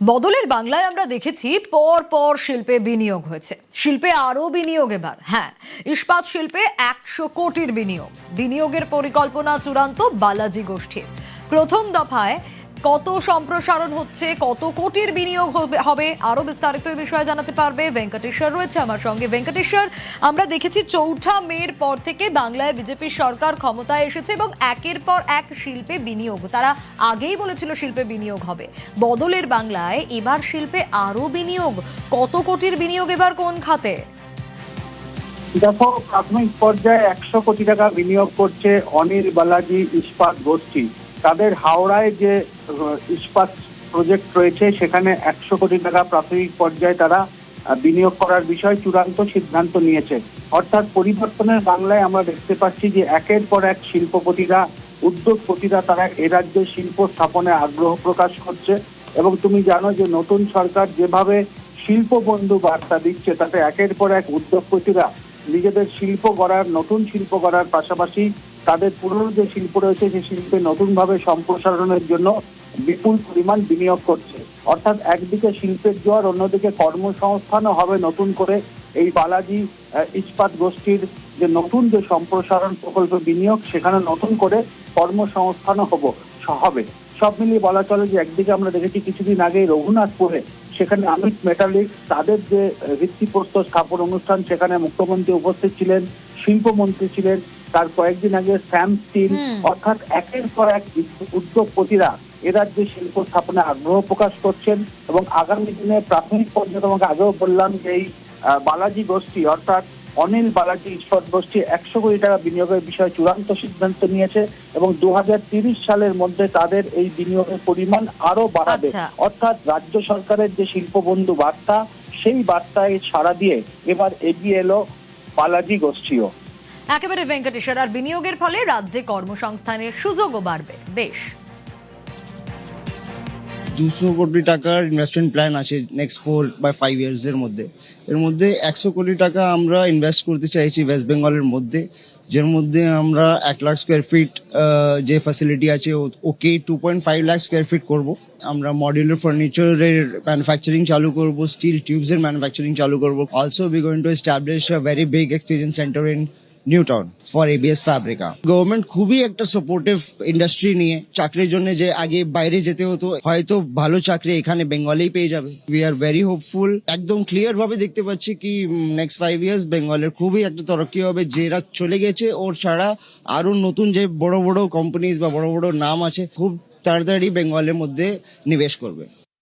বদলের বাংলায় আমরা দেখেছি পর পর শিল্পে বিনিয়োগ হয়েছে, শিল্পে আরো বিনিয়োগ এবার। হ্যাঁ, ইস্পাত শিল্পে 100 কোটির বিনিয়োগের পরিকল্পনা চূড়ান্ত বালাজি গোষ্ঠীর। প্রথম দফায় কত সম্প্রসারণ হচ্ছে, কত কোটির বিনিয়োগ হবে, আরো বিস্তারিত এই বিষয়ে জানাতে পারবে ভেঙ্কটেশ্বর রয়েছে আমার সঙ্গে। ভেঙ্কটেশ্বর, আমরা দেখেছি 4 মের পর থেকে বাংলায় বিজেপি সরকার ক্ষমতায় এসেছে এবং একের পর এক শিল্পে বিনিয়োগ, তারা আগেই বলেছিল শিল্পে বিনিয়োগ হবে। বদলের বাংলায় এবার শিল্পে আরো বিনিয়োগ, কত কোটির বিনিয়োগ এবার কোন খাতে? দেখো, প্রাথমিক পর্যায়ে 100 কোটি টাকা বিনিয়োগ করছে অনিল বালাজি ইস্পাত গোষ্ঠী। তাদের হাওড়ায় যে ইস্পাত প্রজেক্ট রয়েছে সেখানে 100 কোটি টাকা প্রাথমিক পর্যায়ে তারা বিনিয়োগ করার বিষয়ে চূড়ান্ত সিদ্ধান্ত নিয়েছে। অর্থাৎ পরিবর্তনের বাংলায় আমরা দেখতে পাচ্ছি যে একের পর এক শিল্পপতিরা, উদ্যোগপতিরা তারা এ রাজ্যে শিল্প স্থাপনে আগ্রহ প্রকাশ করছে। এবং তুমি জানো যে নতুন সরকার যেভাবে শিল্প বন্ধু বার্তা দিচ্ছে, তাতে একের পর এক উদ্যোগপতিরা নিজেদের শিল্প গড়ার, নতুন শিল্প গড়ার পাশাপাশি তাদের পুরনো যে শিল্প রয়েছে সেই শিল্পে নতুনভাবে সম্প্রসারণের জন্য বিপুল পরিমাণ বিনিয়োগ করছে। অর্থাৎ একদিকে শিল্পের জোয়ার, অন্যদিকে কর্মসংস্থানও হবে নতুন করে। এই বালাজি ইস্পাত গোষ্ঠীর যে নতুন যে সম্প্রসারণ প্রকল্প বিনিয়োগ, সেখানে নতুন করে কর্মসংস্থানও হবে। সব মিলিয়ে বলা চলে যে একদিকে আমরা দেখেছি কিছুদিন আগে রঘুনাথপুরে, সেখানে অমিত মেটালিক তাদের যে ভিত্তিপ্রস্তর স্থাপন অনুষ্ঠান, সেখানে মুখ্যমন্ত্রী উপস্থিত ছিলেন, শিল্পমন্ত্রী ছিলেন। তার কয়েকদিন আগে স্যাম স্টিল। অর্থাৎ একের পর এক উদ্যোগপতিরা এ রাজ্যে শিল্প স্থাপনে আগ্রহ প্রকাশ করছেন এবং আগামী দিনে প্রাথমিক পর্যায়ে তোমাকে আগেও বললাম যে এই বালাজি গোষ্ঠী অর্থাৎ অনিল বালাজি ইস্পাত গোষ্ঠী 100 কোটি টাকা বিনিয়োগের বিষয়ে চূড়ান্ত সিদ্ধান্ত নিয়েছে এবং 2030 সালের মধ্যে তাদের এই বিনিয়োগের পরিমাণ আরো বাড়াবে। অর্থাৎ রাজ্য সরকারের যে শিল্প বন্ধু বার্তা, সেই বার্তায় সাড়া দিয়ে এবার এগিয়ে এলো বালাজি গোষ্ঠীও। একেবারে ভেঙ্কটেশ্বর, আর বিনিয়োগের ফলে রাজ্যে কর্মসংস্থানের সুযোগও বাড়বে। বেশ, 200 কোটি টাকার ইনভেস্টমেন্ট প্ল্যান আছে নেক্সট 4 বা 5 ইয়ার্স এর মধ্যে। এর মধ্যে 100 কোটি টাকা আমরা ইনভেস্ট করতে চাইছি ওয়েস্ট বেঙ্গলের মধ্যে, যার মধ্যে আমরা 1 লাখ স্কোয়ার ফিট যে ফ্যাসিলিটি আছে ওকে 2.5 লাখ স্কোয়ার ফিট করব। আমরা মডিউলার ফার্নিচারের ম্যানুফ্যাকচারিং চালু করব, স্টিল টিউবসের ম্যানুফ্যাকচারিং চালু করব। Also we going to establish a very big experience centre in New Town for ABS Fabrica. Government খুবই একটা সাপোর্টিভ ইন্ডাস্ট্রি নিয়ে, চাকরির জন্য যে আগে বাইরে যেতে হতো, হয়তো ভালো চাকরি এখানে বেঙ্গলেই পেয়ে যাবে। We are very hopeful. একদম ক্লিয়ার ভাবে দেখতে পাচ্ছি কি নেক্সট 5 ইয়ার্স বেঙ্গলের খুবই একটা তরক্কি হবে। যেরা চলে গেছে ওর ছাড়া আরো নতুন যে বড় বড় কোম্পানিজ বা বড় বড় নাম আছে খুব তাড়াতাড়ি বেঙ্গলের মধ্যে নিবেশ করবে।